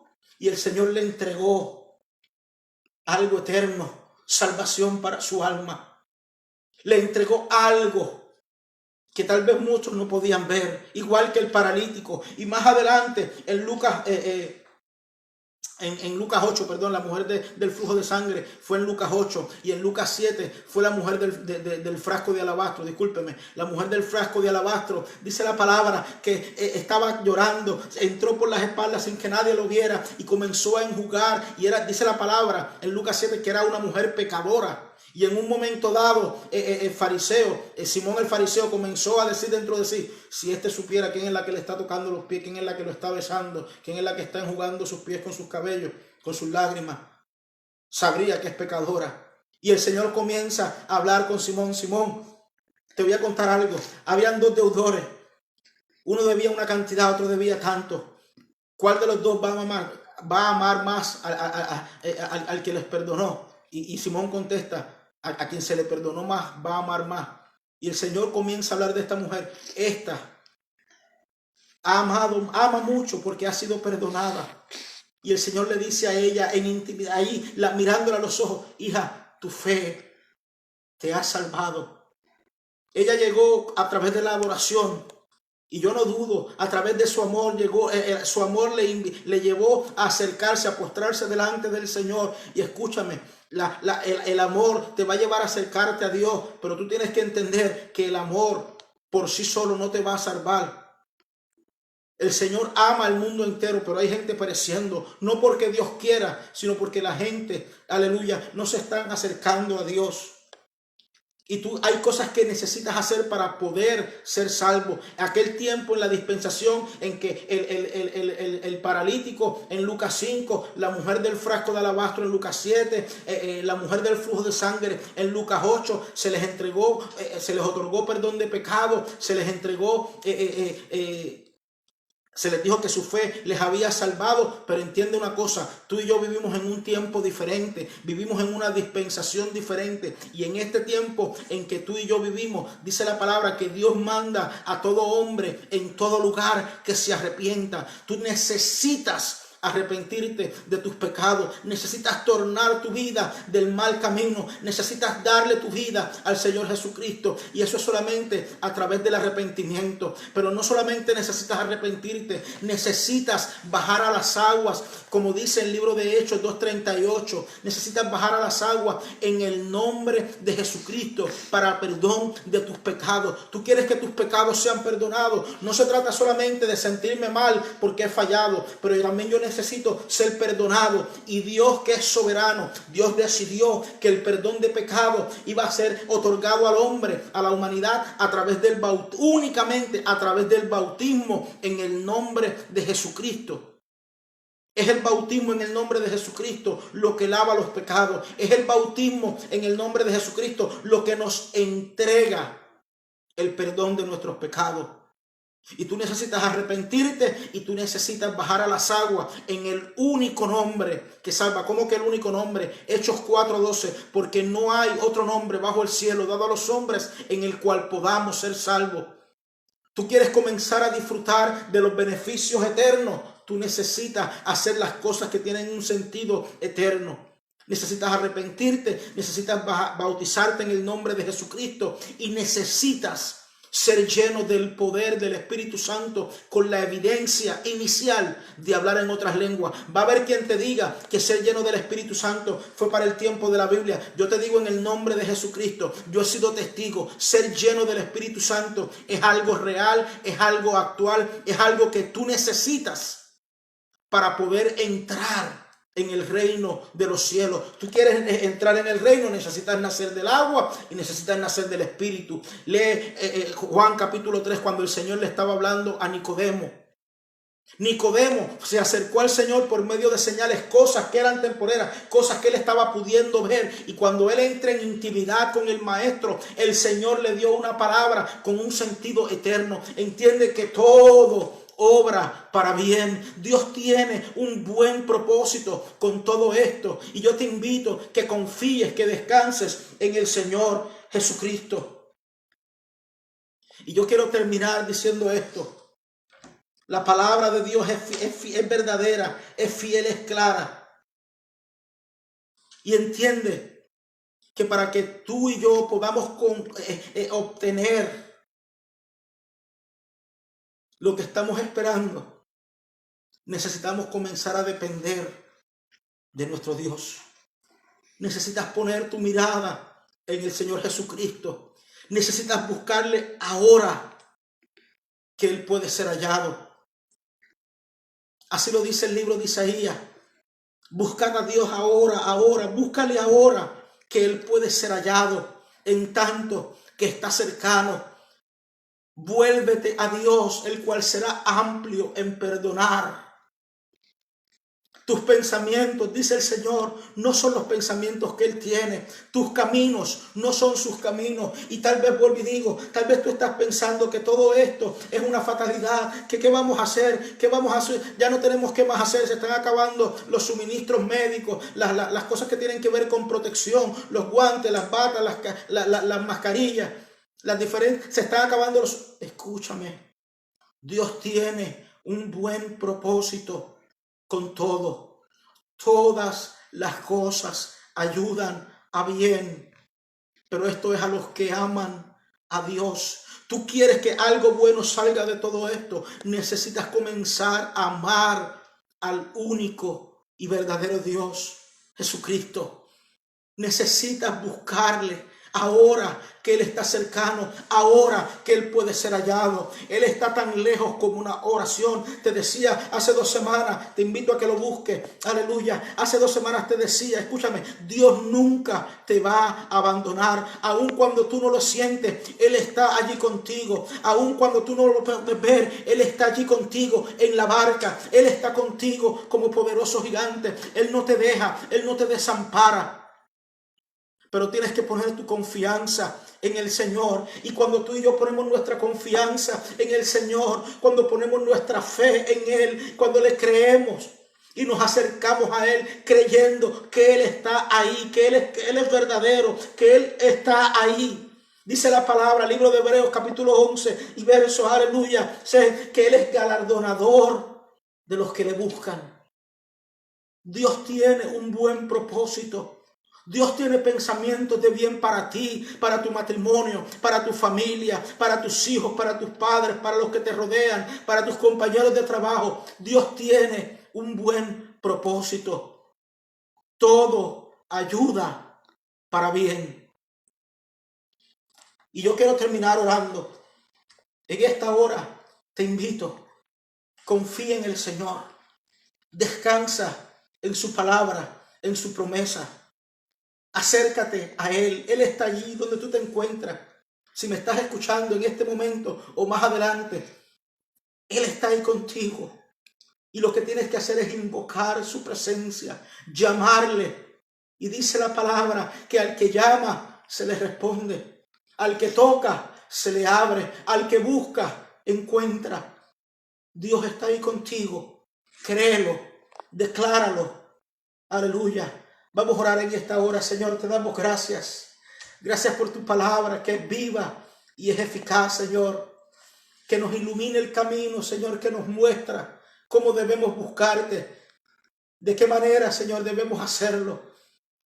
Speaker 1: y el Señor le entregó algo eterno, salvación para su alma. Le entregó algo que tal vez muchos no podían ver, igual que el paralítico. Y más adelante en Lucas, en Lucas 8, la mujer del flujo de sangre fue en Lucas 8, y en Lucas 7 fue la mujer del frasco de alabastro, la mujer del frasco de alabastro. Dice la palabra que estaba llorando, entró por las espaldas sin que nadie lo viera y comenzó a enjugar, y dice la palabra en Lucas 7 que era una mujer pecadora. Y en un momento dado, Simón el fariseo comenzó a decir dentro de sí: si este supiera quién es la que le está tocando los pies, quién es la que lo está besando, quién es la que está enjugando sus pies con sus cabellos, con sus lágrimas, sabría que es pecadora. Y el Señor comienza a hablar con Simón: Simón, te voy a contar algo. Habían dos deudores. Uno debía una cantidad, otro debía tanto. ¿Cuál de los dos va a amar más al que les perdonó? Y Simón contesta: a quien se le perdonó más va a amar más. Y el Señor comienza a hablar de esta mujer: esta ama mucho porque ha sido perdonada. Y el Señor le dice a ella en intimidad, ahí mirándola a los ojos: hija, tu fe te ha salvado. Ella llegó a través de la adoración, y yo no dudo, a través de su amor su amor le llevó a acercarse, a postrarse delante del Señor. Y escúchame, el amor te va a llevar a acercarte a Dios, pero tú tienes que entender que el amor por sí solo no te va a salvar. El Señor ama al mundo entero, pero hay gente pereciendo, no porque Dios quiera, sino porque la gente, aleluya, no se están acercando a Dios. Y hay cosas que necesitas hacer para poder ser salvo. Aquel tiempo en la dispensación en que el paralítico en Lucas 5, la mujer del frasco de alabastro en Lucas 7, la mujer del flujo de sangre en Lucas 8, se les otorgó perdón de pecado, se les entregó, se les dijo que su fe les había salvado. Pero entiende una cosa: tú y yo vivimos en un tiempo diferente, vivimos en una dispensación diferente. Y en este tiempo en que tú y yo vivimos, dice la palabra que Dios manda a todo hombre en todo lugar que se arrepienta. Tú necesitas arrepentirte de tus pecados, necesitas tornar tu vida del mal camino, necesitas darle tu vida al Señor Jesucristo, y eso es solamente a través del arrepentimiento. Pero no solamente necesitas arrepentirte, necesitas bajar a las aguas, como dice el libro de Hechos 2:38, necesitas bajar a las aguas en el nombre de Jesucristo para perdón de tus pecados. Tú quieres que tus pecados sean perdonados. No se trata solamente de sentirme mal porque he fallado, pero también yo necesito ser perdonado. Y Dios, que es soberano, Dios decidió que el perdón de pecado iba a ser otorgado al hombre, a la humanidad, únicamente a través del bautismo en el nombre de Jesucristo. Es el bautismo en el nombre de Jesucristo lo que lava los pecados. Es el bautismo en el nombre de Jesucristo lo que nos entrega el perdón de nuestros pecados. Y tú necesitas arrepentirte y tú necesitas bajar a las aguas en el único nombre que salva. ¿Cómo que el único nombre? Hechos 4:12. Porque no hay otro nombre bajo el cielo dado a los hombres en el cual podamos ser salvos. Tú quieres comenzar a disfrutar de los beneficios eternos. Tú necesitas hacer las cosas que tienen un sentido eterno. Necesitas arrepentirte, necesitas bautizarte en el nombre de Jesucristo y necesitas ser lleno del poder del Espíritu Santo con la evidencia inicial de hablar en otras lenguas. Va a haber quien te diga que ser lleno del Espíritu Santo fue para el tiempo de la Biblia. Yo te digo en el nombre de Jesucristo, yo he sido testigo. Ser lleno del Espíritu Santo es algo real, es algo actual, es algo que tú necesitas para poder entrar en el reino de los cielos. Tú quieres entrar en el reino, necesitas nacer del agua y necesitas nacer del Espíritu. Lee Juan capítulo 3 cuando el Señor le estaba hablando a Nicodemo. Nicodemo se acercó al Señor por medio de señales, cosas que eran temporeras, cosas que él estaba pudiendo ver. Y cuando él entra en intimidad con el Maestro, el Señor le dio una palabra con un sentido eterno. Entiende que todo obra para bien. Dios tiene un buen propósito con todo esto. Y yo te invito que confíes, que descanses en el Señor Jesucristo. Y yo quiero terminar diciendo esto. La palabra de Dios es verdadera, es fiel, es clara. Y entiende que para que tú y yo podamos obtener lo que estamos esperando, necesitamos comenzar a depender de nuestro Dios. Necesitas poner tu mirada en el Señor Jesucristo. Necesitas buscarle ahora que Él puede ser hallado. Así lo dice el libro de Isaías. Buscad a Dios ahora, búscale ahora que Él puede ser hallado en tanto que está cercano. Vuélvete a Dios, el cual será amplio en perdonar. Tus pensamientos, dice el Señor, no son los pensamientos que Él tiene. Tus caminos no son sus caminos. Y tal vez vuelvo y digo, tal vez tú estás pensando que todo esto es una fatalidad. Que qué vamos a hacer, qué vamos a hacer. Ya no tenemos qué más hacer. Se están acabando los suministros médicos, las cosas que tienen que ver con protección, los guantes, las batas, las mascarillas, las diferentes. Se están acabando los... Escúchame, Dios tiene un buen propósito con todo. Todas las cosas ayudan a bien, pero esto es a los que aman a Dios. Tú quieres que algo bueno salga de todo esto, necesitas comenzar a amar al único y verdadero Dios, Jesucristo. Necesitas buscarle ahora que Él está cercano, ahora que Él puede ser hallado. Él está tan lejos como una oración. Te decía hace 2 semanas, te invito a que lo busques, aleluya. Hace 2 semanas te decía, escúchame, Dios nunca te va a abandonar. Aun cuando tú no lo sientes, Él está allí contigo. Aun cuando tú no lo puedes ver, Él está allí contigo en la barca. Él está contigo como poderoso gigante. Él no te deja, Él no te desampara. Pero tienes que poner tu confianza en el Señor. Y cuando tú y yo ponemos nuestra confianza en el Señor, cuando ponemos nuestra fe en Él, cuando le creemos y nos acercamos a Él creyendo que Él está ahí, que Él es verdadero, que Él está ahí. Dice la palabra, libro de Hebreos capítulo 11 y versos, aleluya, que Él es galardonador de los que le buscan. Dios tiene un buen propósito. Dios tiene pensamientos de bien para ti, para tu matrimonio, para tu familia, para tus hijos, para tus padres, para los que te rodean, para tus compañeros de trabajo. Dios tiene un buen propósito. Todo ayuda para bien. Y yo quiero terminar orando. En esta hora te invito, confía en el Señor. Descansa en su palabra, en su promesa. Acércate a Él. Él está allí donde tú te encuentras. Si me estás escuchando en este momento o más adelante, Él está ahí contigo. Y lo que tienes que hacer es invocar su presencia, llamarle. Y dice la palabra que al que llama se le responde. Al que toca se le abre. Al que busca encuentra. Dios está ahí contigo. Créelo, decláralo. Aleluya. Vamos a orar en esta hora. Señor, te damos gracias. Gracias por tu palabra que es viva y es eficaz, Señor. Que nos ilumine el camino, Señor, que nos muestra cómo debemos buscarte. De qué manera, Señor, debemos hacerlo.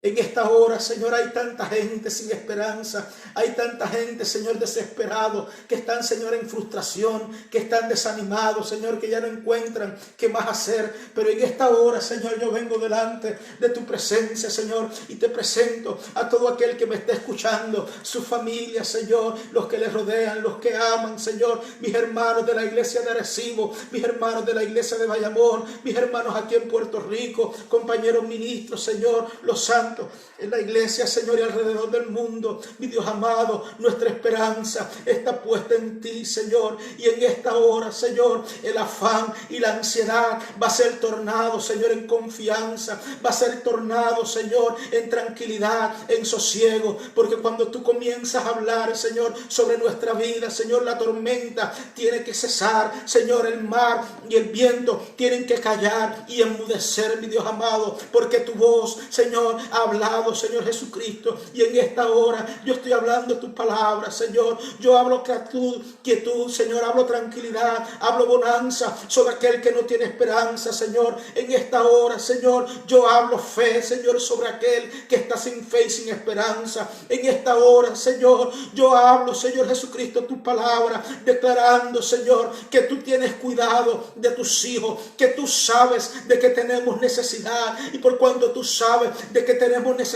Speaker 1: En esta hora, Señor, hay tanta gente sin esperanza. Hay tanta gente, Señor, desesperado, que están, Señor, en frustración, que están desanimados, Señor, que ya no encuentran qué más hacer. Pero en esta hora, Señor, yo vengo delante de tu presencia, Señor, y te presento a todo aquel que me esté escuchando, su familia, Señor, los que les rodean, los que aman, Señor, mis hermanos de la iglesia de Arecibo, mis hermanos de la iglesia de Bayamón, mis hermanos aquí en Puerto Rico, compañeros ministros, Señor, los santos en la iglesia, Señor, y alrededor del mundo. Mi Dios amado, nuestra esperanza está puesta en ti, Señor, y en esta hora, Señor, el afán y la ansiedad va a ser tornado, Señor, en confianza, va a ser tornado, Señor, en tranquilidad, en sosiego, porque cuando tú comienzas a hablar, Señor, sobre nuestra vida, Señor, la tormenta tiene que cesar, Señor, el mar y el viento tienen que callar y enmudecer, mi Dios amado, porque tu voz, Señor, ha hablado, Señor Jesucristo, y en esta hora yo estoy hablando tus palabras, Señor. Yo hablo quietud, Señor, hablo tranquilidad, hablo bonanza sobre aquel que no tiene esperanza, Señor. En esta hora, Señor, yo hablo fe, Señor, sobre aquel que está sin fe y sin esperanza. En esta hora, Señor, yo hablo, Señor Jesucristo, tu palabra, declarando, Señor, que tú tienes cuidado de tus hijos, que tú sabes de que tenemos necesidad, y por cuanto tú sabes de que tenemos necesidad,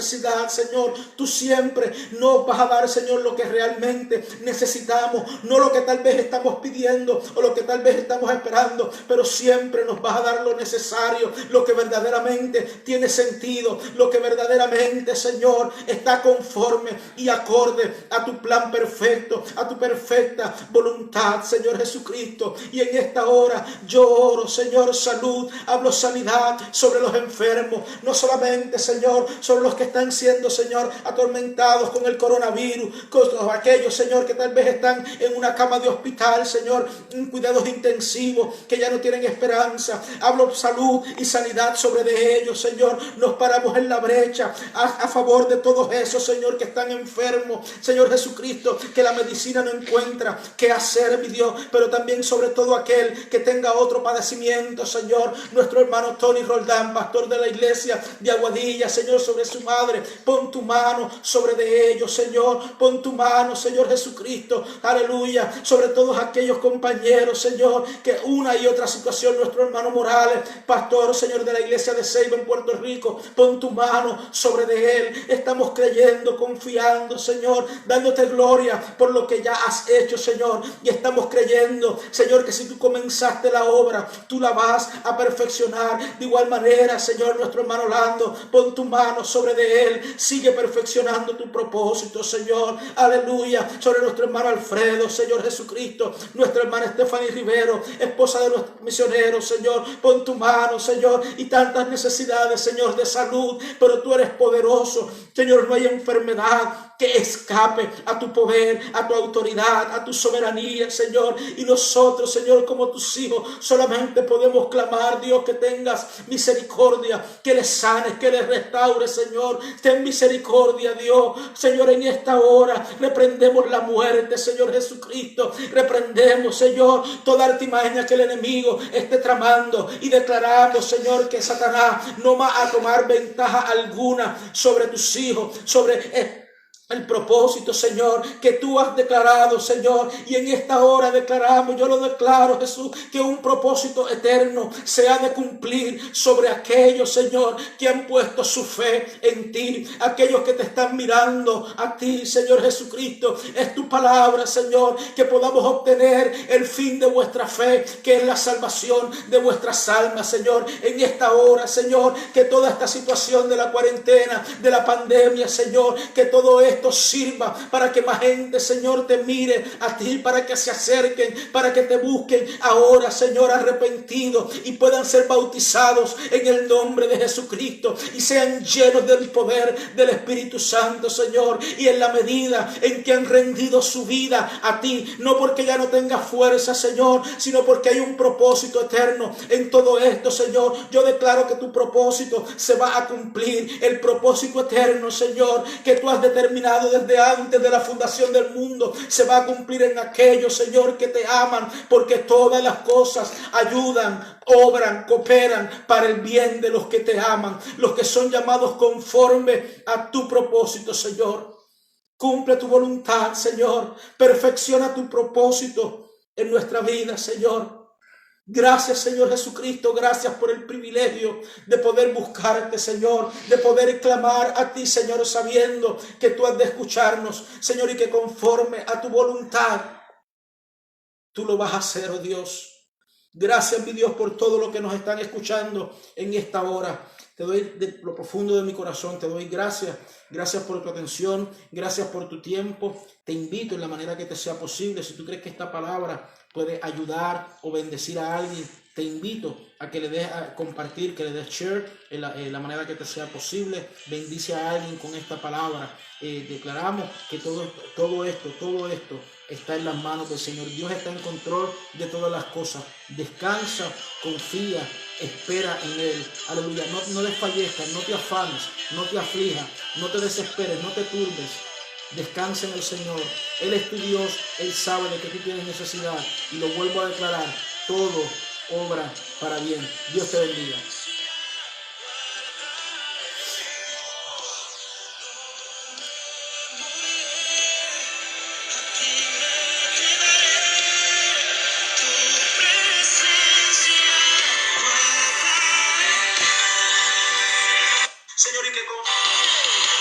Speaker 1: Señor, tú siempre nos vas a dar, Señor, lo que realmente necesitamos, no lo que tal vez estamos pidiendo o lo que tal vez estamos esperando, pero siempre nos vas a dar lo necesario, lo que verdaderamente tiene sentido, lo que verdaderamente, Señor, está conforme y acorde a tu plan perfecto, a tu perfecta voluntad, Señor Jesucristo. Y en esta hora yo oro, Señor, salud, hablo sanidad sobre los enfermos, no solamente, Señor, sobre los que están siendo, Señor, atormentados con el coronavirus, con aquellos, Señor, que tal vez están en una cama de hospital, Señor, en cuidados intensivos, que ya no tienen esperanza. Hablo salud y sanidad sobre de ellos, Señor. Nos paramos en la brecha a favor de todos esos, Señor, que están enfermos, Señor Jesucristo, que la medicina no encuentra qué hacer, mi Dios, pero también sobre todo aquel que tenga otro padecimiento, Señor. Nuestro hermano Tony Roldán, pastor de la iglesia de Aguadilla, Señor, sobre su madre, pon tu mano sobre de ellos, Señor, pon tu mano, Señor Jesucristo, aleluya, sobre todos aquellos compañeros, Señor, que una y otra situación, nuestro hermano Morales, pastor, Señor, de la iglesia de Ceiba en Puerto Rico, pon tu mano sobre de él. Estamos creyendo, confiando, Señor, dándote gloria por lo que ya has hecho, Señor, y estamos creyendo, Señor, que si tú comenzaste la obra, tú la vas a perfeccionar. De igual manera, Señor, nuestro hermano Lando, pon tu mano sobre de él, sigue perfeccionando tu propósito, Señor, aleluya, sobre nuestro hermano Alfredo, Señor Jesucristo, nuestra hermana Stephanie Rivero, esposa de nuestro misionero, Señor, pon tu mano, Señor, y tantas necesidades, Señor, de salud, pero tú eres poderoso, Señor, no hay enfermedad que escape a tu poder, a tu autoridad, a tu soberanía, Señor, y nosotros, Señor, como tus hijos, solamente podemos clamar, Dios, que tengas misericordia, que les sanes, que les restaures, Señor, ten misericordia, Dios, Señor, en esta hora reprendemos la muerte, Señor Jesucristo, reprendemos, Señor, toda artimaña que el enemigo esté tramando, y declaramos, Señor, que Satanás no va a tomar ventaja alguna sobre tus hijos, sobre el propósito, Señor, que tú has declarado, Señor, y en esta hora declaramos, yo lo declaro, Jesús, que un propósito eterno se ha de cumplir sobre aquellos, Señor, que han puesto su fe en ti, aquellos que te están mirando a ti, Señor Jesucristo. Es tu palabra, Señor, que podamos obtener el fin de vuestra fe, que es la salvación de vuestras almas, Señor. En esta hora, Señor, que toda esta situación de la cuarentena, de la pandemia, Señor, que todo esto sirva para que más gente, Señor, te mire a ti, para que se acerquen, para que te busquen ahora, Señor, arrepentidos, y puedan ser bautizados en el nombre de Jesucristo y sean llenos del poder del Espíritu Santo, Señor, y en la medida en que han rendido su vida a ti, no porque ya no tenga fuerza, Señor, sino porque hay un propósito eterno en todo esto, Señor. Yo declaro que tu propósito se va a cumplir, el propósito eterno, Señor, que tú has determinado
Speaker 2: determinado desde antes de la fundación del mundo se va a cumplir en aquellos, Señor, que te aman, porque todas las cosas ayudan, obran, cooperan para el bien de los que te aman, los que son llamados conforme a tu propósito, Señor. Cumple tu voluntad, Señor. Perfecciona tu propósito en nuestra vida, Señor. Gracias, Señor Jesucristo, gracias por el privilegio de poder buscarte, Señor, de poder clamar a ti, Señor, sabiendo que tú has de escucharnos, Señor, y que conforme a tu voluntad, tú lo vas a hacer, oh Dios. Gracias, mi Dios, por todo lo que nos están escuchando en esta hora. Te doy de lo profundo de mi corazón, te doy gracias. Gracias por tu atención, gracias por tu tiempo. Te invito en la manera que te sea posible. Si tú crees que esta palabra puede ayudar o bendecir a alguien, te invito a que le des a compartir, que le des share en la manera que te sea posible. Bendice a alguien con esta palabra. Declaramos que todo esto está en las manos del Señor. Dios está en control de todas las cosas. Descansa, confía, espera en Él. Aleluya. No desfallezcas, no te afanes, no te aflijas, no te desesperes, no te turbes. Descansa en el Señor. Él es tu Dios. Él sabe de que tú tienes necesidad. Y lo vuelvo a declarar. Todo obra para bien. Dios te bendiga. Señor, y que con